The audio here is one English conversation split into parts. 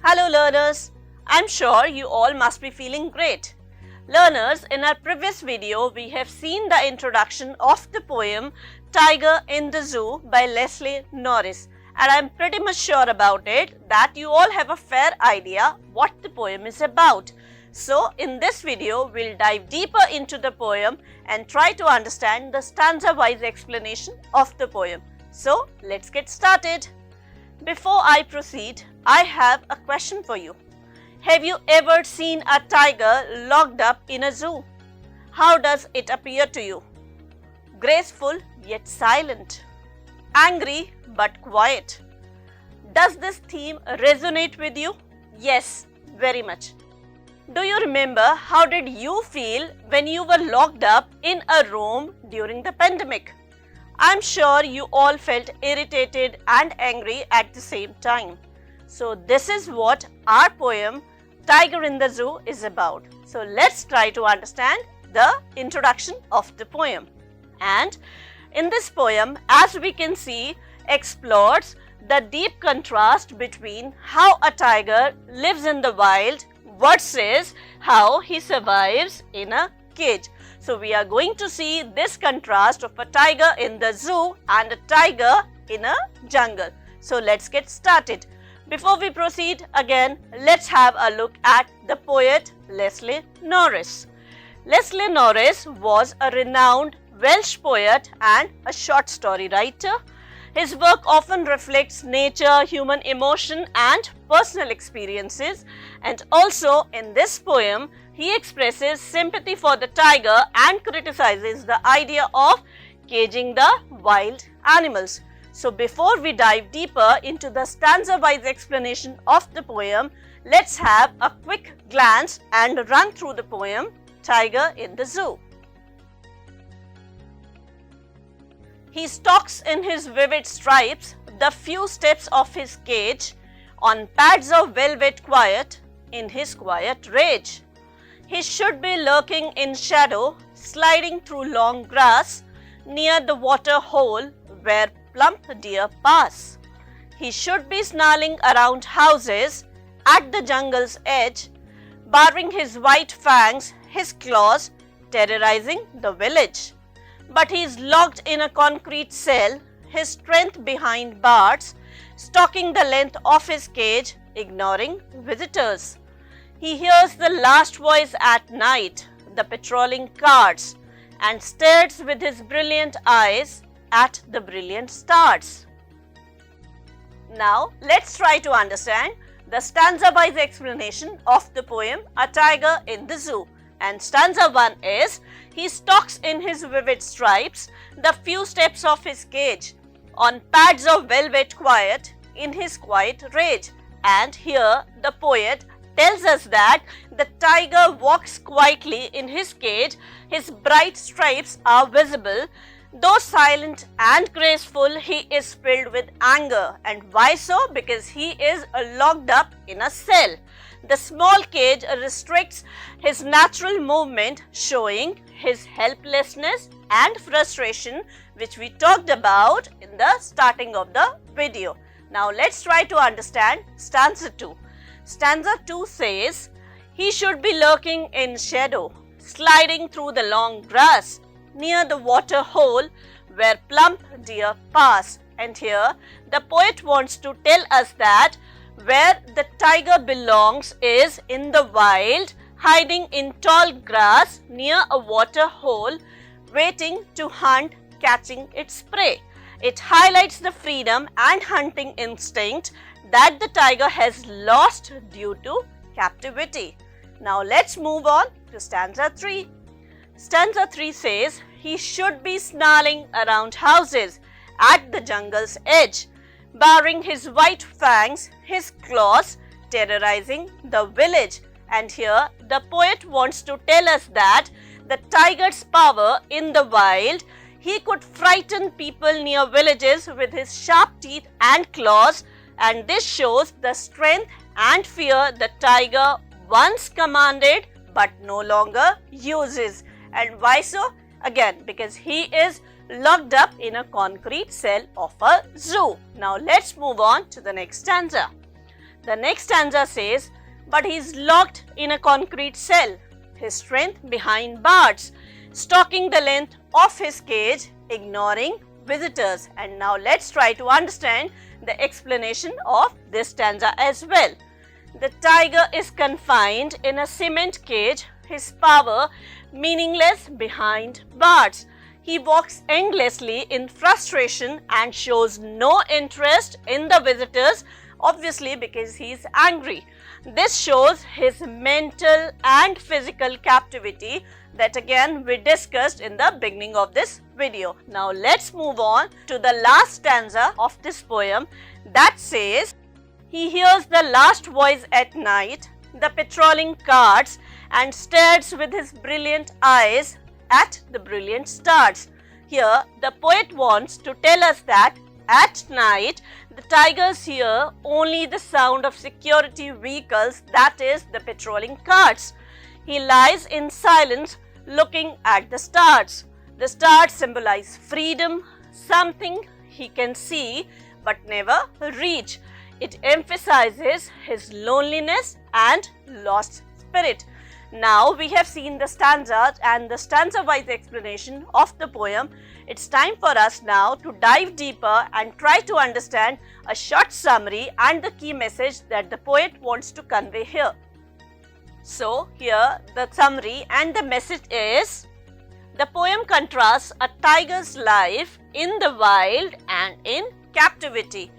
Hello learners, I'm sure you all must be feeling great. Learners, in our previous video, we have seen the introduction of the poem Tiger in the Zoo by Leslie Norris, and I'm pretty much sure about it that you all have a fair idea what the poem is about. So, in this video, we'll dive deeper into the poem and try to understand the stanza-wise explanation of the poem. So, let's get started. Before I proceed, I have a question for you. Have you ever seen a tiger locked up in a zoo? How does it appear to you? Graceful yet silent. Angry but quiet. Does this theme resonate with you? Yes, very much. Do you remember how did you feel when you were locked up in a room during the pandemic? I'm sure you all felt irritated and angry at the same time. So this is what our poem Tiger in the Zoo is about. So let's try to understand the introduction of the poem. And in this poem, as we can see, explores the deep contrast between how a tiger lives in the wild versus how he survives in a cage. So we are going to see this contrast of a tiger in the zoo and a tiger in a jungle. So let's get started. Before we proceed, again, let's have a look at the poet Leslie Norris. Leslie Norris was a renowned Welsh poet and a short story writer. His work often reflects nature, human emotion and personal experiences, and also in this poem, he expresses sympathy for the tiger and criticizes the idea of caging the wild animals. So before we dive deeper into the stanza-wise explanation of the poem, let's have a quick glance and run through the poem Tiger in the Zoo. He stalks in his vivid stripes the few steps of his cage, on pads of velvet quiet in his quiet rage. He should be lurking in shadow, sliding through long grass, near the water hole where plump deer pass. He should be snarling around houses at the jungle's edge, baring his white fangs, his claws, terrorizing the village. But he is locked in a concrete cell, his strength behind bars, stalking the length of his cage, ignoring visitors. He hears the last voice at night, the patrolling cars, and stares with his brilliant eyes at the brilliant stars. Now, let's try to understand the stanza-wise explanation of the poem A Tiger in the Zoo. And stanza 1 is, he stalks in his vivid stripes the few steps of his cage, on pads of velvet quiet in his quiet rage. And here the poet tells us that the tiger walks quietly in his cage, his bright stripes are visible. Though silent and graceful, he is filled with anger. And why so? Because he is locked up in a cell. The small cage restricts his natural movement, showing his helplessness and frustration, which we talked about in the starting of the video. Now let's try to understand stanza 2. Stanza 2 says, he should be lurking in shadow, sliding through the long grass, near the water hole where plump deer pass. And here the poet wants to tell us that where the tiger belongs is in the wild, hiding in tall grass near a water hole, waiting to hunt, catching its prey. It highlights the freedom and hunting instinct that the tiger has lost due to captivity. Now let's move on to stanza 3. Stanza 3 says, he should be snarling around houses at the jungle's edge, baring his white fangs, his claws, terrorizing the village. And here the poet wants to tell us that the tiger's power in the wild, he could frighten people near villages with his sharp teeth and claws, and this shows the strength and fear the tiger once commanded but no longer uses. And why so? Again, because he is locked up in a concrete cell of a zoo. Now let's move on to the next stanza. The next stanza says, but he is locked in a concrete cell, his strength behind bars, stalking the length of his cage, ignoring visitors. And now let's try to understand the explanation of this stanza as well. The tiger is confined in a cement cage, his power meaningless behind bars. He walks endlessly in frustration and shows no interest in the visitors, obviously because he is angry. This shows his mental and physical captivity that again we discussed in the beginning of this video. Now let's move on to the last stanza of this poem that says, he hears the last voice at night, the patrolling carts, and stares with his brilliant eyes at the brilliant stars. Here the poet wants to tell us that at night the tigers hear only the sound of security vehicles, that is the patrolling carts. He lies in silence looking at the stars. The stars symbolize freedom, something he can see but never reach. It emphasizes his loneliness and lost spirit. Now we have seen the stanzas and the stanza-wise explanation of the poem. It's time for us now to dive deeper and try to understand a short summary and the key message that the poet wants to convey here. So here the summary and the message is, the poem contrasts a tiger's life in the wild and in captivity.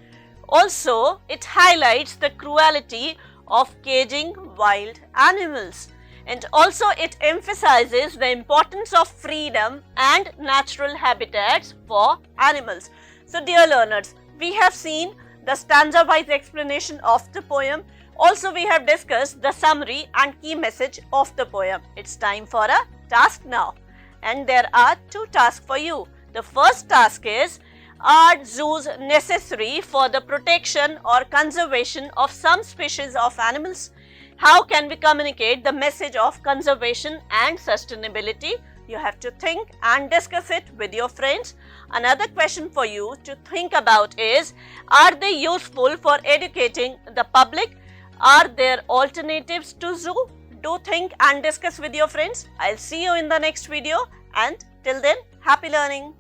Also, it highlights the cruelty of caging wild animals. And also it emphasizes the importance of freedom and natural habitats for animals. So dear learners, we have seen the stanza-wise explanation of the poem. Also we have discussed the summary and key message of the poem. It's time for a task now. And there are two tasks for you. The first task is, are zoos necessary for the protection or conservation of some species of animals? How can we communicate the message of conservation and sustainability? You have to think and discuss it with your friends. Another question for you to think about is, are they useful for educating the public? Are there alternatives to zoo? Do think and discuss with your friends. I'll see you in the next video, and till then, happy learning.